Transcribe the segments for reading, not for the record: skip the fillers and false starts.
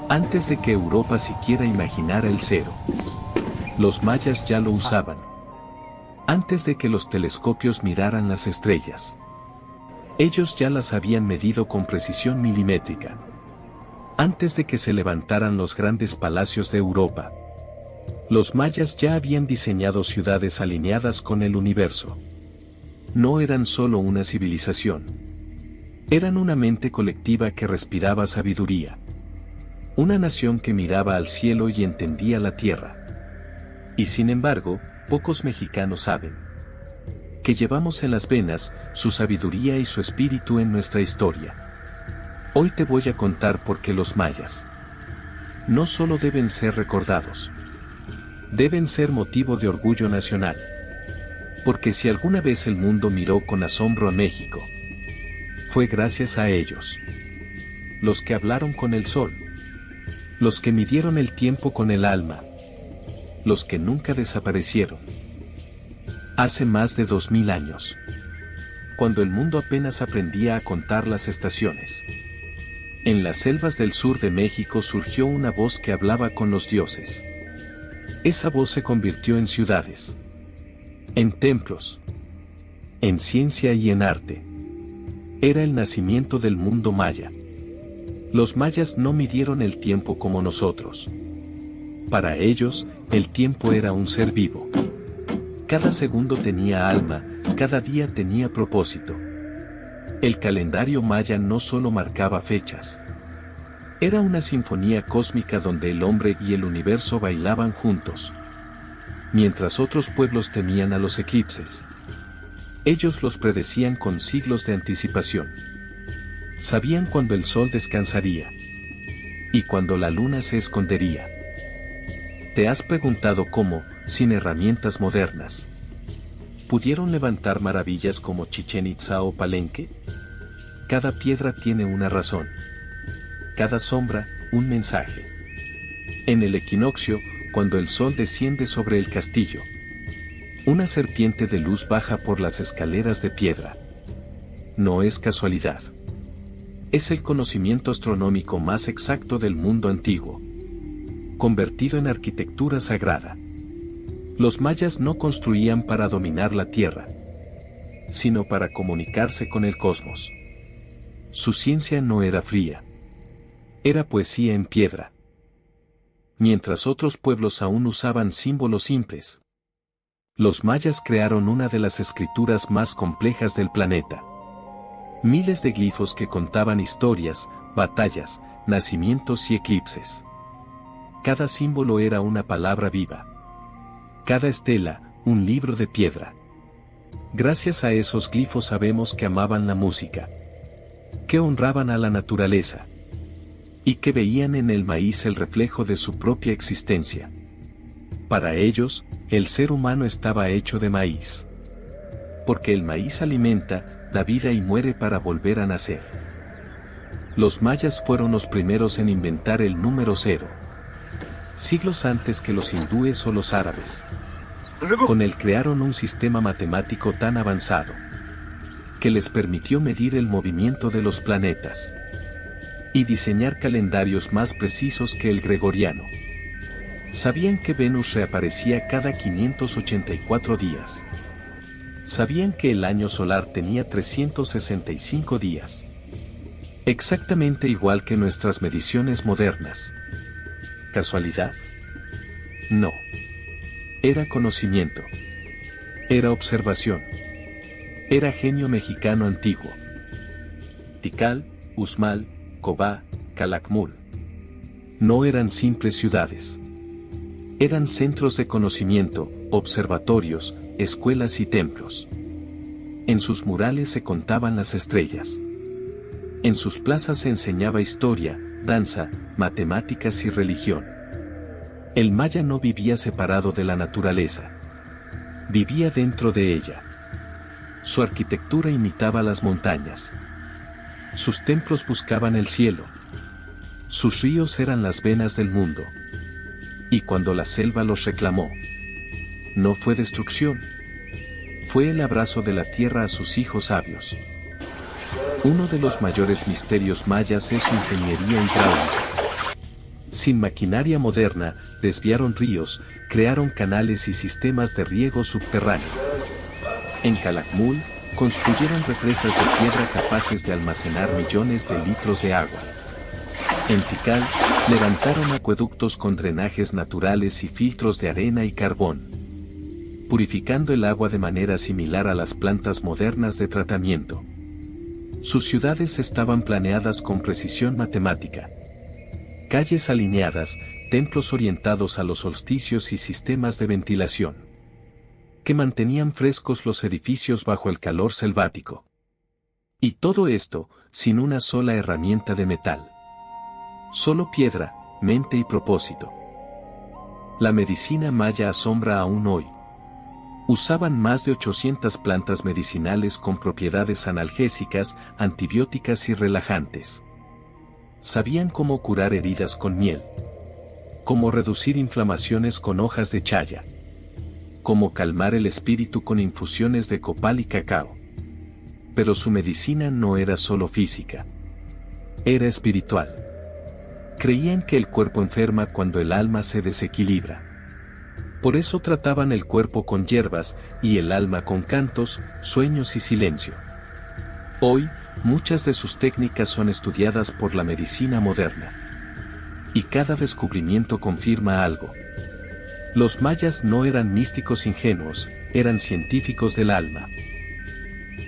Antes de que Europa siquiera imaginara el cero, los mayas ya lo usaban. Antes de que los telescopios miraran las estrellas, ellos ya las habían medido con precisión milimétrica. Antes de que se levantaran los grandes palacios de Europa, los mayas ya habían diseñado ciudades alineadas con el universo. No eran solo una civilización. Eran una mente colectiva que respiraba sabiduría. Una nación que miraba al cielo y entendía la tierra. Y sin embargo, pocos mexicanos saben que llevamos en las venas su sabiduría y su espíritu en nuestra historia. Hoy te voy a contar por qué los mayas no solo deben ser recordados, deben ser motivo de orgullo nacional. Porque si alguna vez el mundo miró con asombro a México, fue gracias a ellos. Los que hablaron con el sol, los que midieron el tiempo con el alma, los que nunca desaparecieron. Hace más de 2000 años, cuando el mundo apenas aprendía a contar las estaciones, en las selvas del sur de México surgió una voz que hablaba con los dioses. Esa voz se convirtió en ciudades, en templos, en ciencia y en arte. Era el nacimiento del mundo maya. Los mayas no midieron el tiempo como nosotros. Para ellos, el tiempo era un ser vivo. Cada segundo tenía alma, cada día tenía propósito. El calendario maya no solo marcaba fechas. Era una sinfonía cósmica donde el hombre y el universo bailaban juntos. Mientras otros pueblos temían a los eclipses, ellos los predecían con siglos de anticipación. Sabían cuándo el sol descansaría y cuándo la luna se escondería. ¿Te has preguntado cómo, sin herramientas modernas, pudieron levantar maravillas como Chichén Itzá o Palenque? Cada piedra tiene una razón. Cada sombra, un mensaje. En el equinoccio, cuando el sol desciende sobre el castillo, una serpiente de luz baja por las escaleras de piedra. No es casualidad. Es el conocimiento astronómico más exacto del mundo antiguo, convertido en arquitectura sagrada. Los mayas no construían para dominar la tierra, sino para comunicarse con el cosmos. Su ciencia no era fría. Era poesía en piedra. Mientras otros pueblos aún usaban símbolos simples, los mayas crearon una de las escrituras más complejas del planeta. Miles de glifos que contaban historias, batallas, nacimientos y eclipses. Cada símbolo era una palabra viva. Cada estela, un libro de piedra. Gracias a esos glifos sabemos que amaban la música, que honraban a la naturaleza, y que veían en el maíz el reflejo de su propia existencia. Para ellos, el ser humano estaba hecho de maíz. Porque el maíz alimenta, da vida y muere para volver a nacer. Los mayas fueron los primeros en inventar el número 0. Siglos antes que los hindúes o los árabes. Con él crearon un sistema matemático tan avanzado que les permitió medir el movimiento de los planetas y diseñar calendarios más precisos que el gregoriano. Sabían que Venus reaparecía cada 584 días. Sabían que el año solar tenía 365 días. Exactamente igual que nuestras mediciones modernas. ¿Casualidad? No. Era conocimiento. Era observación. Era genio mexicano antiguo. Tikal, Uxmal, Cobá, Calakmul. No eran simples ciudades. Eran centros de conocimiento, observatorios, escuelas y templos. En sus murales se contaban las estrellas. En sus plazas se enseñaba historia, danza, matemáticas y religión. El maya no vivía separado de la naturaleza. Vivía dentro de ella. Su arquitectura imitaba las montañas. Sus templos buscaban el cielo. Sus ríos eran las venas del mundo. Y cuando la selva los reclamó, no fue destrucción. Fue el abrazo de la tierra a sus hijos sabios. Uno de los mayores misterios mayas es su ingeniería hidráulica. Sin maquinaria moderna, desviaron ríos, crearon canales y sistemas de riego subterráneo. En Calakmul, construyeron represas de piedra capaces de almacenar millones de litros de agua. En Tikal, levantaron acueductos con drenajes naturales y filtros de arena y carbón, purificando el agua de manera similar a las plantas modernas de tratamiento. Sus ciudades estaban planeadas con precisión matemática. Calles alineadas, templos orientados a los solsticios y sistemas de ventilación que mantenían frescos los edificios bajo el calor selvático. Y todo esto, sin una sola herramienta de metal. Solo piedra, mente y propósito. La medicina maya asombra aún hoy. Usaban más de 800 plantas medicinales con propiedades analgésicas, antibióticas y relajantes. Sabían cómo curar heridas con miel, cómo reducir inflamaciones con hojas de chaya, cómo calmar el espíritu con infusiones de copal y cacao. Pero su medicina no era solo física. Era espiritual. Creían que el cuerpo enferma cuando el alma se desequilibra. Por eso trataban el cuerpo con hierbas y el alma con cantos, sueños y silencio. Hoy, muchas de sus técnicas son estudiadas por la medicina moderna. Y cada descubrimiento confirma algo. Los mayas no eran místicos ingenuos, eran científicos del alma.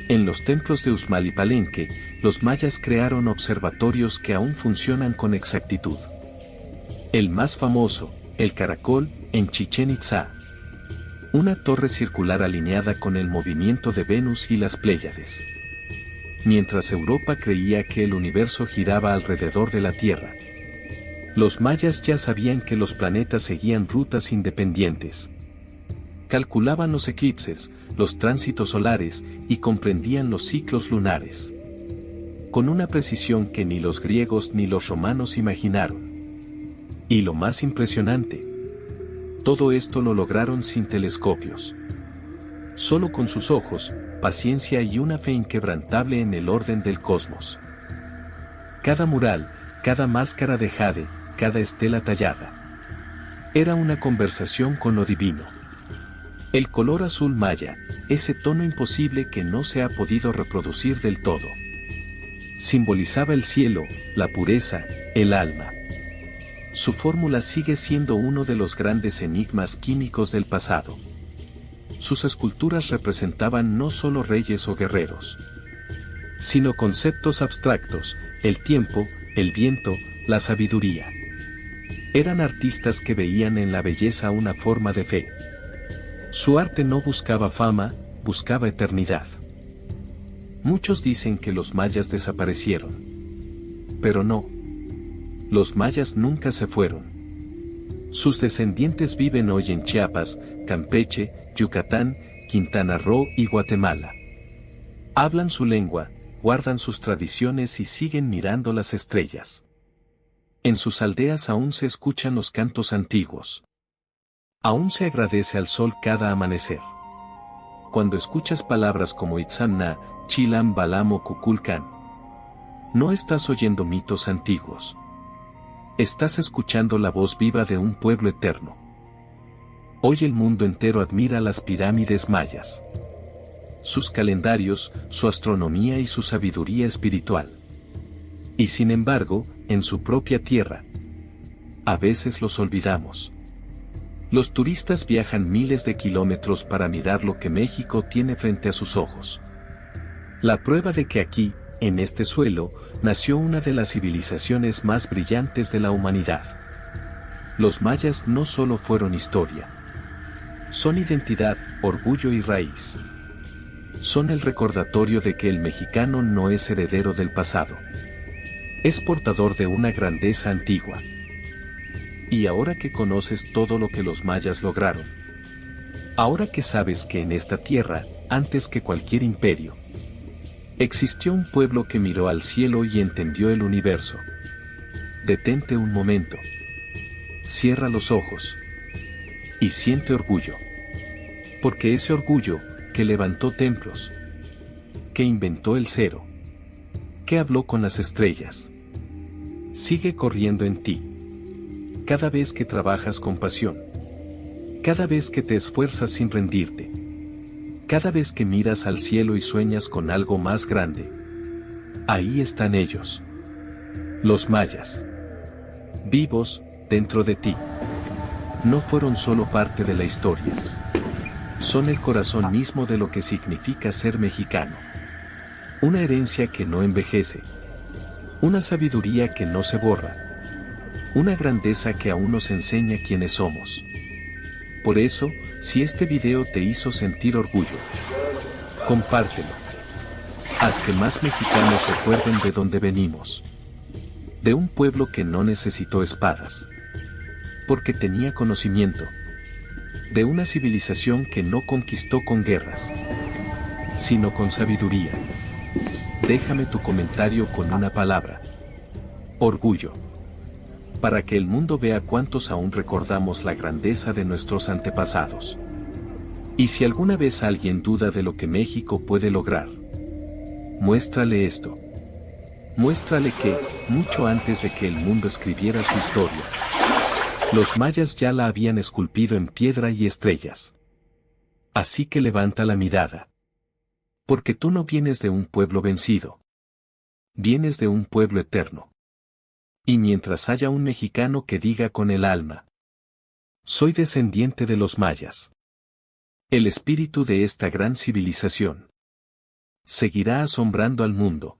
En los templos de Uxmal y Palenque, los mayas crearon observatorios que aún funcionan con exactitud. El más famoso, el Caracol, en Chichén Itzá. Una torre circular alineada con el movimiento de Venus y las Pléyades. Mientras Europa creía que el universo giraba alrededor de la Tierra, los mayas ya sabían que los planetas seguían rutas independientes. Calculaban los eclipses, los tránsitos solares y comprendían los ciclos lunares. Con una precisión que ni los griegos ni los romanos imaginaron. Y lo más impresionante, todo esto lo lograron sin telescopios. Solo con sus ojos, paciencia y una fe inquebrantable en el orden del cosmos. Cada mural, cada máscara de jade, cada estela tallada. Era una conversación con lo divino. El color azul maya, ese tono imposible que no se ha podido reproducir del todo. Simbolizaba el cielo, la pureza, el alma. Su fórmula sigue siendo uno de los grandes enigmas químicos del pasado. Sus esculturas representaban no solo reyes o guerreros, sino conceptos abstractos, el tiempo, el viento, la sabiduría. Eran artistas que veían en la belleza una forma de fe. Su arte no buscaba fama, buscaba eternidad. Muchos dicen que los mayas desaparecieron. Pero no. Los mayas nunca se fueron. Sus descendientes viven hoy en Chiapas, Campeche, Yucatán, Quintana Roo y Guatemala. Hablan su lengua, guardan sus tradiciones y siguen mirando las estrellas. En sus aldeas aún se escuchan los cantos antiguos. Aún se agradece al sol cada amanecer. Cuando escuchas palabras como Itzamna, Chilam Balam o Kukulkan, no estás oyendo mitos antiguos. Estás escuchando la voz viva de un pueblo eterno. Hoy el mundo entero admira las pirámides mayas, sus calendarios, su astronomía y su sabiduría espiritual. Y sin embargo, en su propia tierra, a veces los olvidamos. Los turistas viajan miles de kilómetros para mirar lo que México tiene frente a sus ojos. La prueba de que aquí, en este suelo, nació una de las civilizaciones más brillantes de la humanidad. Los mayas no solo fueron historia. Son identidad, orgullo y raíz. Son el recordatorio de que el mexicano no es heredero del pasado. Es portador de una grandeza antigua. Y ahora que conoces todo lo que los mayas lograron, ahora que sabes que en esta tierra, antes que cualquier imperio, existió un pueblo que miró al cielo y entendió el universo. Detente un momento. Cierra los ojos. Y siente orgullo. Porque ese orgullo, que levantó templos, que inventó el cero, que habló con las estrellas, sigue corriendo en ti. Cada vez que trabajas con pasión. Cada vez que te esfuerzas sin rendirte. Cada vez que miras al cielo y sueñas con algo más grande. Ahí están ellos. Los mayas. Vivos, dentro de ti. No fueron solo parte de la historia. Son el corazón mismo de lo que significa ser mexicano. Una herencia que no envejece. Una sabiduría que no se borra. Una grandeza que aún nos enseña quiénes somos. Por eso, si este video te hizo sentir orgullo, compártelo. Haz que más mexicanos recuerden de dónde venimos. De un pueblo que no necesitó espadas. Porque tenía conocimiento. De una civilización que no conquistó con guerras, sino con sabiduría. Déjame tu comentario con una palabra. Orgullo. Para que el mundo vea cuántos aún recordamos la grandeza de nuestros antepasados. Y si alguna vez alguien duda de lo que México puede lograr, muéstrale esto. Muéstrale que, mucho antes de que el mundo escribiera su historia, los mayas ya la habían esculpido en piedra y estrellas. Así que levanta la mirada. Porque tú no vienes de un pueblo vencido. Vienes de un pueblo eterno. Y mientras haya un mexicano que diga con el alma: soy descendiente de los mayas. El espíritu de esta gran civilización seguirá asombrando al mundo.